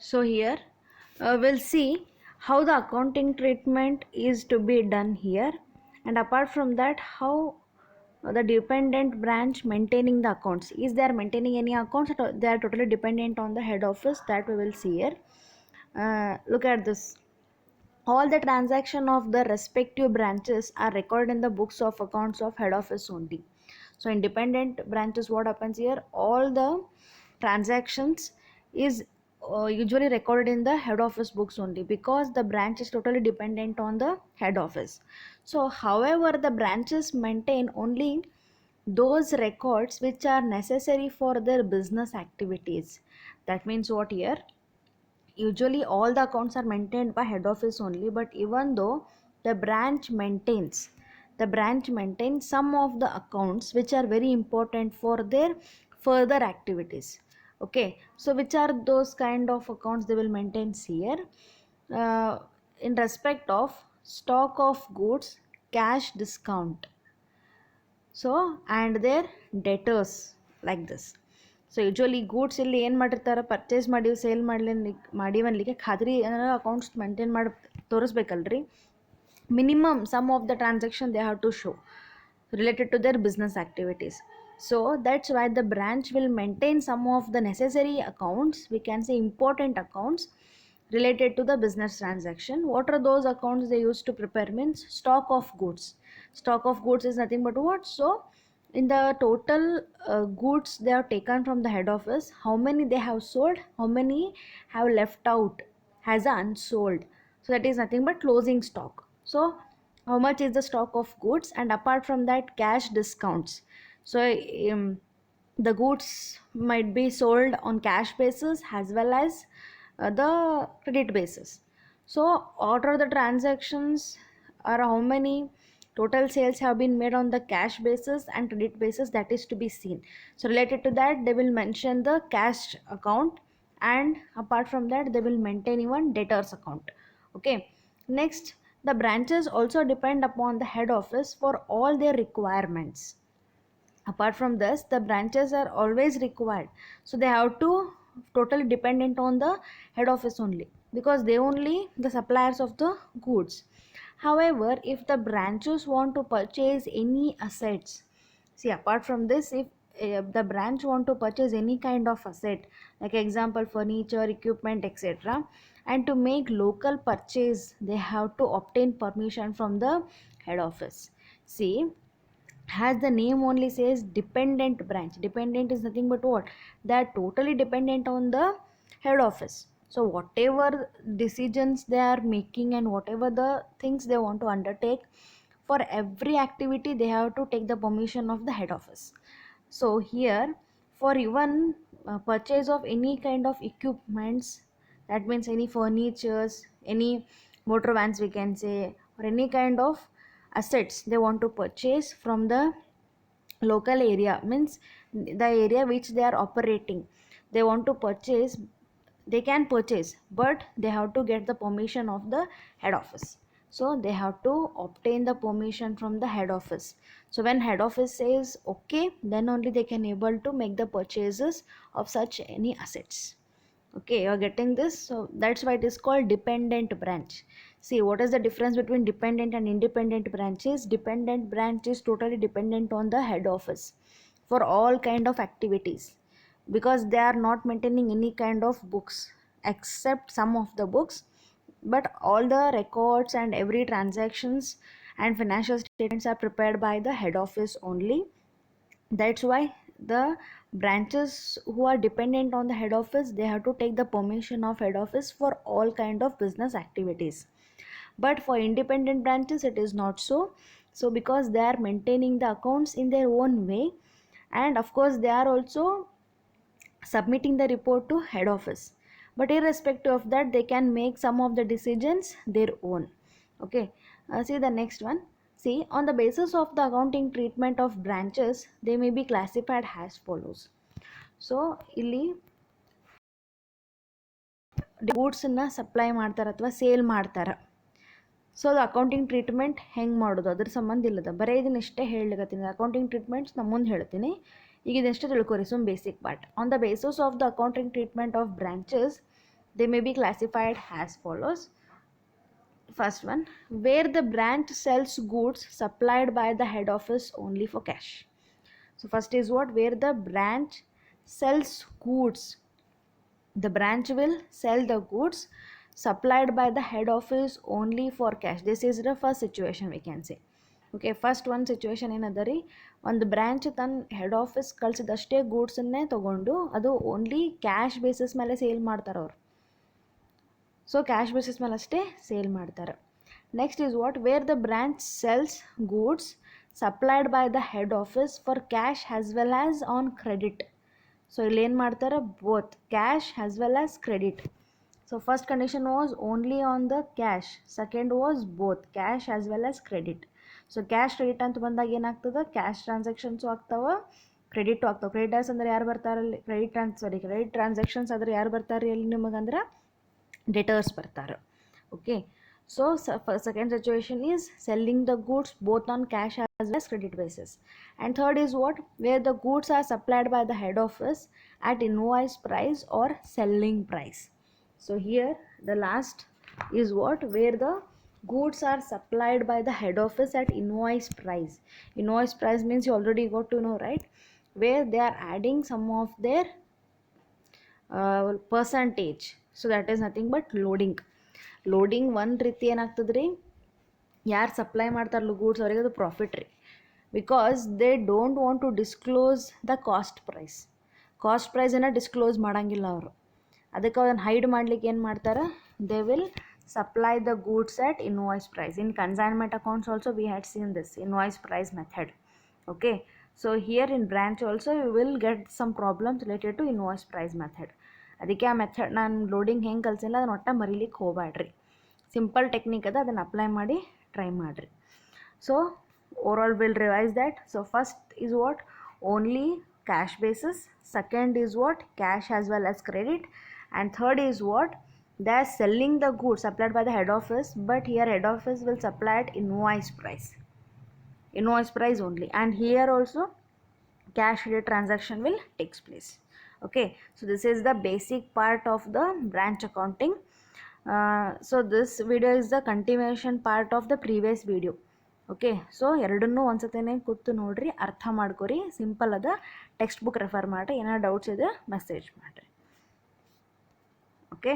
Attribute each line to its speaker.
Speaker 1: So here we'll see how the accounting treatment is to be done here, and apart from that how the dependent branch maintaining the accounts, is they are maintaining any accounts or they are totally dependent on the head office, that we will see here. Look at this. All the transaction of the respective branches are recorded in the books of accounts of head office only. So independent branches, what happens here, all the transactions is usually recorded in the head office books only, because the branch is totally dependent on the head office. So however, the branches maintain only those records which are necessary for their business activities. That means what here, usually all the accounts are maintained by head office only, but even though the branch maintains some of the accounts which are very important for their further activities. Okay, so which are those kind of accounts they will maintain here? In respect of stock of goods, cash discount, so and there debtors, like this. So usually goods ಇಲ್ಲಿ ಏನು ಮಾಡಿರ್ತಾರೆ, purchase ಮಾಡಿ sale ಮಾಡಿವನ್ಲಿಕ್ಕೆ ಖಾತ್ರಿ ಏನಾರ accounts maintain ಮಾಡಿ ತೋರಿಸ್ಬೇಕಲ್ರಿ. Minimum sum of the transaction they have to show related to their business activities. So that's why the branch will maintain some of the necessary accounts, we can say important accounts related to the business transaction. What are those accounts they used to prepare? Means stock of goods. Stock of goods is nothing but what? So in the total goods they have taken from the head office, how many they have sold, how many have left out as unsold. So that is nothing but closing stock. So how much is the stock of goods, and apart from that cash discounts. So the goods might be sold on cash basis as well as the credit basis. So what are the transactions, or how many total sales have been made on the cash basis and credit basis, that is to be seen. So related to that they will mention the cash account, and apart from that they will maintain even debtors account. Okay, next, the branches also depend upon the head office for all their requirements. Apart from this, the branches are always required, so they have to totally dependent on the head office only, because they only the suppliers of the goods. However, if the branches want to purchase any assets, see, apart from this, if the branch want to purchase any kind of asset, like example furniture, equipment, etc., and to make local purchase they have to obtain permission from the head office. See, as the name only says, dependent branch, dependent is nothing but what, they are totally dependent on the head office. So whatever decisions they are making and whatever the things they want to undertake, for every activity they have to take the permission of the head office. So here, for even purchase of any kind of equipments, that means any furnitures, any motor vans we can say, or any kind of assets they want to purchase from the local area, means the area which they are operating, they want to purchase, they can purchase, but they have to get the permission of the head office. So they have to obtain the permission from the head office. So when head office says okay, then only they can able to make the purchases of such any assets. Okay, you're getting this? So that's why it is called dependent branch. See, what is the difference between dependent and independent branches? Dependent branch is totally dependent on the head office for all kind of activities, because they are not maintaining any kind of books except some of the books, but all the records and every transactions and financial statements are prepared by the head office only. That's why the branches who are dependent on the head office, they have to take the permission of head office for all kind of business activities. But for independent branches it is not so. So because they are maintaining the accounts in their own way, and of course they are also submitting the report to head office, but irrespective of that they can make some of the decisions their own. Okay, see the next one. See, on the basis of the accounting treatment of branches, they may be classified as follows. So ಇಲ್ಲಿ ಗೂಡ್ಸನ್ನು supply ಮಾಡ್ತಾರೆ ಅಥವಾ sale ಮಾಡ್ತಾರೆ. So ಅದು accounting treatment ಹೆಂಗೆ ಮಾಡೋದು ಅದ್ರ ಸಂಬಂಧ ಇಲ್ಲದ, ಬರೀ ಇದನ್ನಿಷ್ಟೇ ಹೇಳಕತ್ತೀನಿ. ಅಕೌಂಟಿಂಗ್ ಟ್ರೀಟ್ಮೆಂಟ್ಸ್ ನಮ್ಮ ಮುಂದೆ ಹೇಳ್ತೀನಿ, ಈಗ ಇದೆಷ್ಟೇ ತಿಳ್ಕೊರಿ ಸುಮ್ basic part. On the basis of the accounting treatment of branches, they may be classified as follows. First one, where the branch sells goods supplied by the head office only for cash. So first is what, where the branch sells goods, the branch will sell the goods supplied by the head office only for cash. This is the first situation we can say. Okay, first one situation ಏನದ ರೀ, ಒಂದು branch ತನ್ನ head office ಕಳಿಸಿದಷ್ಟೇ ಗೂಡ್ಸನ್ನೇ ತೊಗೊಂಡು ಅದು only cash basis ಮೇಲೆ sale ಮಾಡ್ತಾರೆ ಅವರು. ಸೊ ಕ್ಯಾಶ್ ಬೇಸಿಸ್ ಮೇಲೆ ಅಷ್ಟೇ ಸೇಲ್ ಮಾಡ್ತಾರೆ. Next is what, where the branch sells goods supplied by the head office for cash as well as on credit. So ಇಲ್ಲಿ ಏನು ಮಾಡ್ತಾರೆ, both cash as well as credit. So first condition was only on the cash, second was both cash as well as credit. So cash credit ಅಂತ ಬಂದಾಗ ಏನಾಗ್ತದೆ, cash transactions ಆಗ್ತಾವೆ, credit ಆಗ್ತಾವೆ. Creditors ಅಂದ್ರೆ ಯಾರು ಬರ್ತಾರಲ್ಲಿ, ಕ್ರೆಡಿಟ್ ಟ್ರಾನ್ಸಾಕ್ಷನ್ಸ್ ಆದ್ರೆ ಯಾರು ಬರ್ತಾರೆ ಅಲ್ಲಿ ನಿಮಗಂದ್ರೆ ಡೆಟರ್ಸ್ ಬರ್ತಾರೆ. Okay, so second situation is selling the goods both on cash as well as credit basis. And third is what, where the goods are supplied by the head office at invoice price or selling price. So here the last is what, where the goods are supplied by the head office at invoice price. Invoice price means you already got to know, right, where they are adding some of their percentage. So that is nothing but loading ಒಂದು ರೀತಿ ಏನಾಗ್ತದೆ ರೀ, ಯಾರು supply ಮಾಡ್ತಾರಲ್ಲ goods ಅವರಿಗೆ ಅದು profit ರೀ, because they don't want to disclose the cost ಪ್ರೈಸನ್ನು ಡಿಸ್ಕ್ಲೋಸ್ ಮಾಡೋಂಗಿಲ್ಲ ಅವರು. ಅದಕ್ಕೆ ಅದನ್ನು ಹೈಡ್ ಮಾಡ್ಲಿಕ್ಕೆ ಏನು ಮಾಡ್ತಾರೆ, they will supply the goods at invoice price. In consignment accounts also we had seen this invoice price method. Okay, so here in branch also you will get some problems related to invoice price method. ಅದಕ್ಕೆ ಆ method ನಾನು loading ಹೆಂಗೆ ಕಲಿಸಿಲ್ಲ ಅದನ್ನ ಒಟ್ಟು ಮರೀಲಿಕ್ಕೆ ಹೋಗಬೇಡ್ರಿ. Simple technique ಅದ, ಅದನ್ನು apply ಮಾಡಿ ಟ್ರೈ ಮಾಡಿರಿ. So overall will revise that. So first is what, only cash basis, second is what, cash as well as credit, and third is what, they are selling the goods supplied by the head office, but here head office will supply at invoice price only, and here also cash credit transaction will takes place. Okay, so this is the basic part of the branch accounting. So this video is the continuation part of the previous video. Okay, so ಎರಡನ್ನೂ ಒಂದ್ಸತಿನೇ ಕೂತು ನೋಡಿರಿ, ಅರ್ಥ ಮಾಡ್ಕೊರಿ, simple ಅದ, text book refer ಮಾಡಿರಿ, ಏನಾದ್ರು doubts ಇದೆ message ಮಾಡಿರಿ. ಓಕೆ.